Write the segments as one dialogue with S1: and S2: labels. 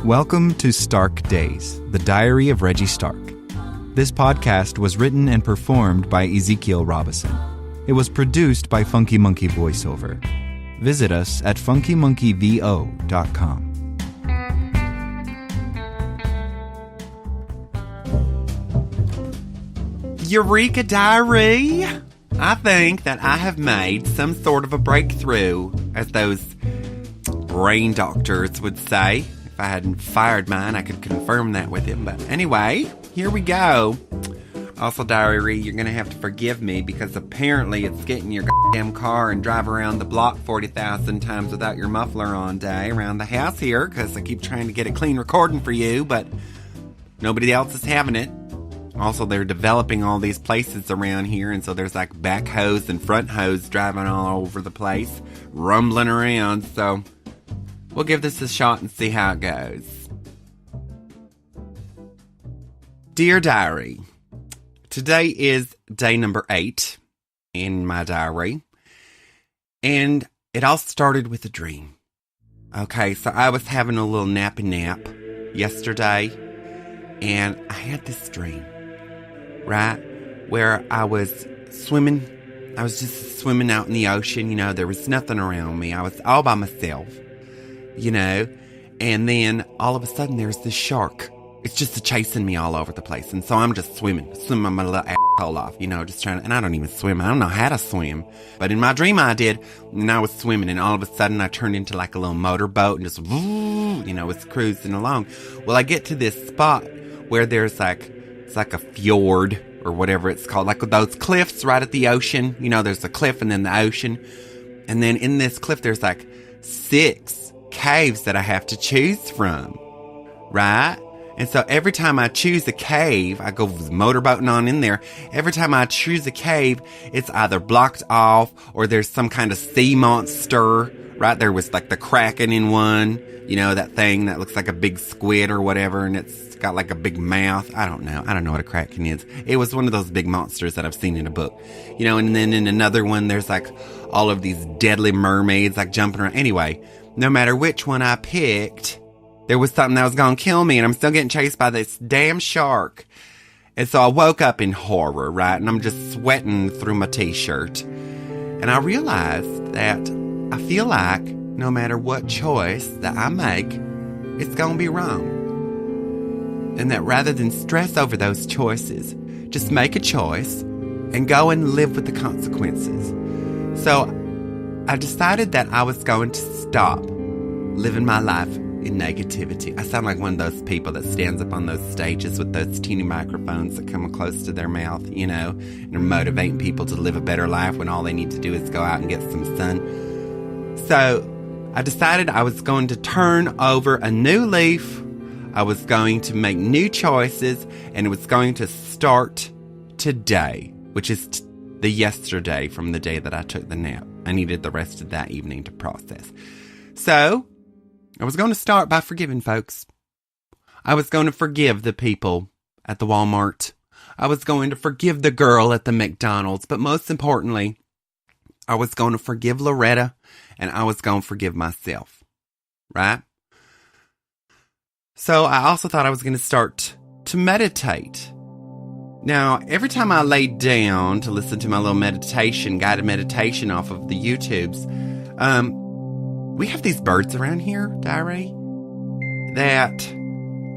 S1: Welcome to Stark Days, the diary of Reggie Stark. This podcast was written and performed by Ezekiel Robison. It was produced by Funky Monkey Voiceover. Visit us at funkymonkeyvo.com.
S2: Eureka Diary! I think that I have made some sort of a breakthrough, as those brain doctors would say. If I hadn't fired mine, I could confirm that with him. But anyway, here we go. Also, diary, you're going to have to forgive me because apparently it's getting your goddamn car and drive around the block 40,000 times without your muffler on day around the house here because I keep trying to get a clean recording for you, but nobody else is having it. Also, they're developing all these places around here, and so there's like back hose and front hose driving all over the place, rumbling around, so we'll give this a shot and see how it goes. Dear Diary, today is day number 8 in my diary, and it all started with a dream. Okay, so I was having a little nappy nap yesterday, and I had this dream, right, where I was swimming. I was just swimming out in the ocean, there was nothing around me. I was all by myself, and then all of a sudden there's this shark. It's just chasing me all over the place. And so I'm just swimming my little asshole off, just trying to, and I don't even swim. I don't know how to swim. But in my dream I did, and I was swimming, and all of a sudden I turned into like a little motorboat and just, was cruising along. Well, I get to this spot where there's it's like a fjord or whatever it's called, like those cliffs right at the ocean. There's a cliff and then the ocean. And then in this cliff, there's 6 caves that I have to choose from, right? And so every time I choose a cave, I go motorboating on in there. Every time I choose a cave, it's either blocked off or there's some kind of sea monster, right? There was the Kraken in one, that thing that looks like a big squid or whatever, and it's got a big mouth. I don't know what a Kraken is. It was one of those big monsters that I've seen in a book, and then in another one, there's all of these deadly mermaids jumping around. Anyway, no matter which one I picked, there was something that was going to kill me, and I'm still getting chased by this damn shark. And so I woke up in horror, right? And I'm just sweating through my t-shirt. And I realized that I feel like no matter what choice that I make, it's going to be wrong. And that rather than stress over those choices, just make a choice and go and live with the consequences. So I decided that I was going to stop living my life in negativity. I sound like one of those people that stands up on those stages with those teeny microphones that come close to their mouth, and are motivating people to live a better life when all they need to do is go out and get some sun. So I decided I was going to turn over a new leaf. I was going to make new choices, and it was going to start today, which is the yesterday from the day that I took the nap. I needed the rest of that evening to process. So I was going to start by forgiving folks. I was going to forgive the people at the Walmart. I was going to forgive the girl at the McDonald's. But most importantly, I was going to forgive Loretta, and I was going to forgive myself. Right? So I also thought I was going to start to meditate. Now, every time I lay down to listen to my little guided meditation off of the YouTubes, we have these birds around here, diary, that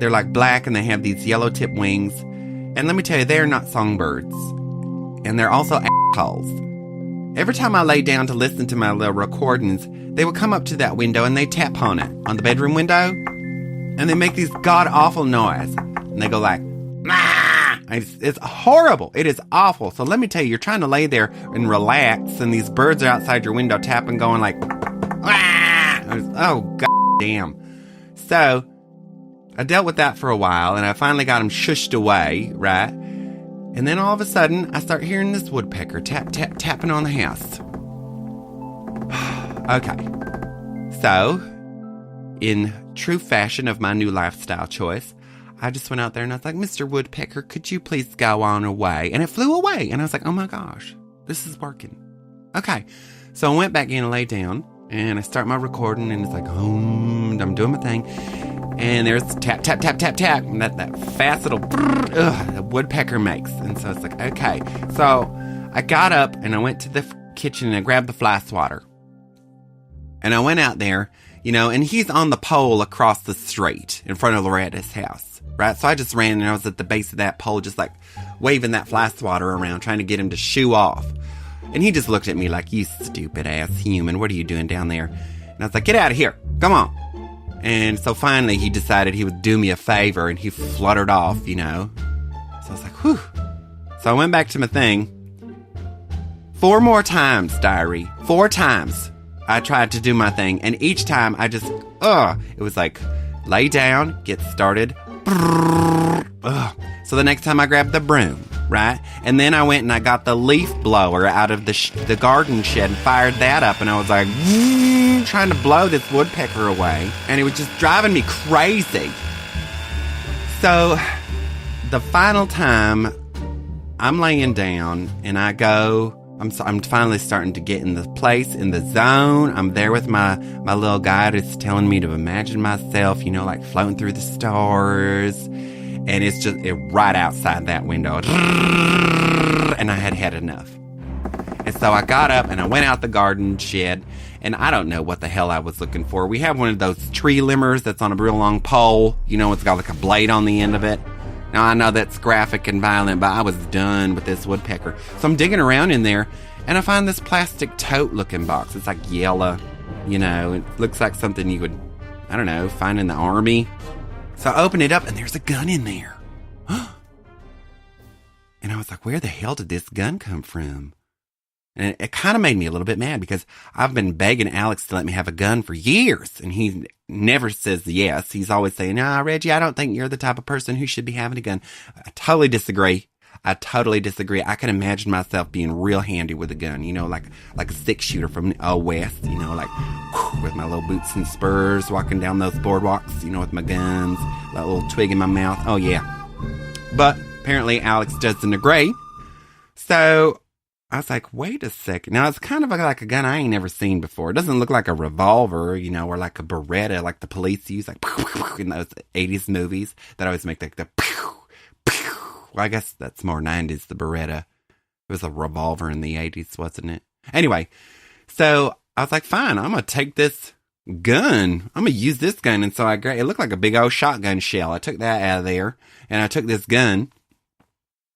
S2: they're black and they have these yellow tip wings. And let me tell you, they're not songbirds. And they're also assholes. Every time I lay down to listen to my little recordings, they would come up to that window and they tap on it, on the bedroom window. And they make these god-awful noise. And they go "Mah!" It's horrible. It is awful. So let me tell you, you're trying to lay there and relax, and these birds are outside your window tapping, going oh, god damn. So I dealt with that for a while, and I finally got them shushed away, right? And then all of a sudden, I start hearing this woodpecker tapping on the house. Okay. So, in true fashion of my new lifestyle choice, I just went out there and I was like, Mr. Woodpecker, could you please go on away? And it flew away. And I was like, oh my gosh, this is working. Okay. So I went back in and laid down, and I start my recording, and it's I'm doing my thing. And there's tap, tap, tap, tap, tap. And that fast little the woodpecker makes. And so it's like, okay. So I got up and I went to the kitchen and I grabbed the fly swatter. And I went out there, and he's on the pole across the street in front of Loretta's house, right? So I just ran and I was at the base of that pole, just like waving that fly swatter around, trying to get him to shoo off. And he just looked at me like, you stupid ass human, what are you doing down there? And I was like, get out of here, come on. And so finally he decided he would do me a favor and he fluttered off, So I was like, whew. So I went back to my thing. 4 more times, diary. 4 times I tried to do my thing. And each time I just, it was like, lay down, get started. So the next time I grabbed the broom, right? And then I went and I got the leaf blower out of the garden shed and fired that up. And I was like, trying to blow this woodpecker away. And it was just driving me crazy. So the final time I'm laying down and I go, I'm finally starting to get in the place, in the zone. I'm there with my little guide who's telling me to imagine myself, like floating through the stars. And it's just right outside that window. And I had enough. And so I got up and I went out the garden shed. And I don't know what the hell I was looking for. We have one of those tree limbers that's on a real long pole. It's got like a blade on the end of it. Now, I know that's graphic and violent, but I was done with this woodpecker. So I'm digging around in there, and I find this plastic tote-looking box. It's like yellow, It looks like something you would, I don't know, find in the army. So I open it up, and there's a gun in there. And I was like, where the hell did this gun come from? And it kind of made me a little bit mad because I've been begging Alex to let me have a gun for years. And he never says yes. He's always saying, nah, Reggie, I don't think you're the type of person who should be having a gun. I totally disagree. I can imagine myself being real handy with a gun, like a 6-shooter from the old West, with my little boots and spurs, walking down those boardwalks, with my guns, that little twig in my mouth. Oh, yeah. But apparently Alex doesn't agree. So I was like, wait a second. Now, it's kind of like a gun I ain't never seen before. It doesn't look like a revolver, or like a Beretta, like the police use, like in those 80s movies that always make like the pew, pew. Well, I guess that's more 90s, the Beretta. It was a revolver in the 80s, wasn't it? Anyway, so I was like, fine, I'm going to take this gun. I'm going to use this gun. And so it looked like a big old shotgun shell. I took that out of there, and I took this gun.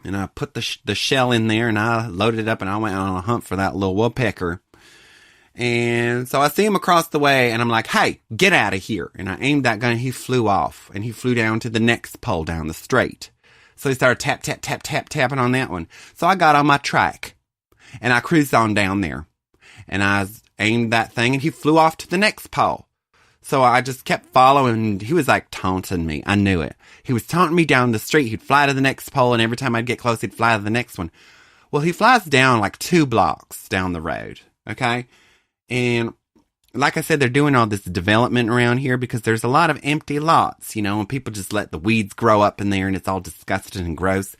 S2: And I put the shell in there and I loaded it up and I went on a hunt for that little woodpecker. And so I see him across the way and I'm like, hey, get out of here. And I aimed that gun and he flew off and he flew down to the next pole down the street. So he started tap, tap, tap, tap, tapping on that one. So I got on my track and I cruised on down there and I aimed that thing and he flew off to the next pole. So I just kept following. He was like taunting me. I knew it. He was taunting me down the street. He'd fly to the next pole, and every time I'd get close, he'd fly to the next one. Well, he flies down like 2 blocks down the road, okay? And like I said, they're doing all this development around here because there's a lot of empty lots, and people just let the weeds grow up in there, and it's all disgusting and gross.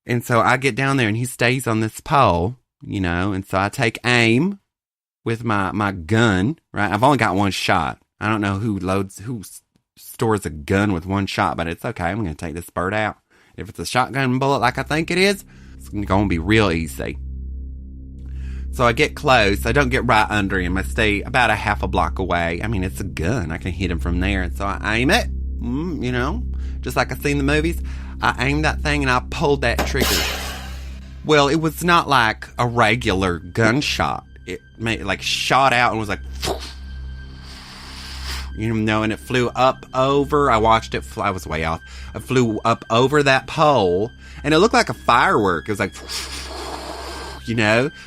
S2: And so I get down there, and he stays on this pole, and so I take aim with my gun, right? I've only got 1 shot. I don't know who stores a gun with 1 shot, but it's okay. I'm going to take this bird out. If it's a shotgun bullet like I think it is, it's going to be real easy. So I get close. I don't get right under him. I stay about a half a block away. I mean, it's a gun. I can hit him from there. And so I aim it, just like I've seen the movies. I aimed that thing and I pulled that trigger. Well, it was not like a regular gunshot. It shot out and was like, and it flew up over. I watched it fly. I was way off. I flew up over that pole, and it looked like a firework. It was like,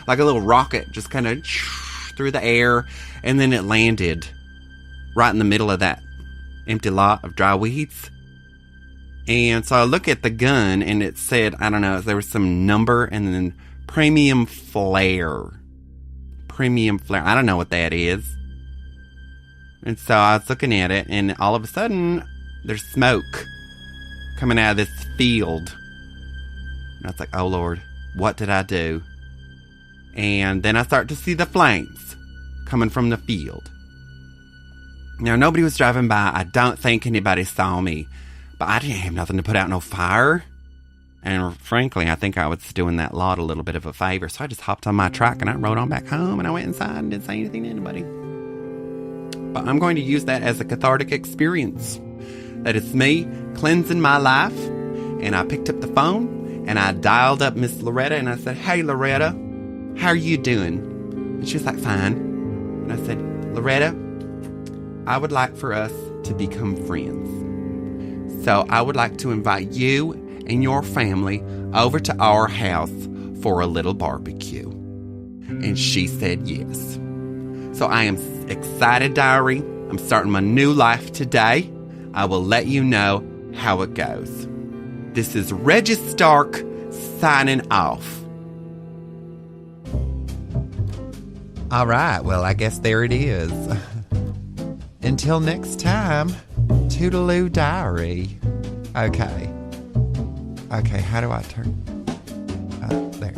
S2: like a little rocket, just kind of through the air, and then it landed right in the middle of that empty lot of dry weeds. And so I look at the gun, and it said, I don't know, there was some number, and then premium flare. I don't know what that is. And so I was looking at it, and all of a sudden, there's smoke coming out of this field. And I was like, oh Lord, what did I do? And then I start to see the flames coming from the field. Now, nobody was driving by. I don't think anybody saw me. But I didn't have nothing to put out no fire. And frankly, I think I was doing that lot a little bit of a favor. So I just hopped on my truck and I rode on back home and I went inside and didn't say anything to anybody. But I'm going to use that as a cathartic experience. That it's me cleansing my life. And I picked up the phone and I dialed up Miss Loretta and I said, "Hey, Loretta, how are you doing?" And she was like, "Fine." And I said, "Loretta, I would like for us to become friends. So I would like to invite you and your family over to our house for a little barbecue." And she said yes. So I am excited, diary. I'm starting my new life today. I will let you know how it goes. This is Reggie Stark signing off.
S1: All right, well, I guess there it is. Until next time, toodaloo diary. Okay, how do I turn? There.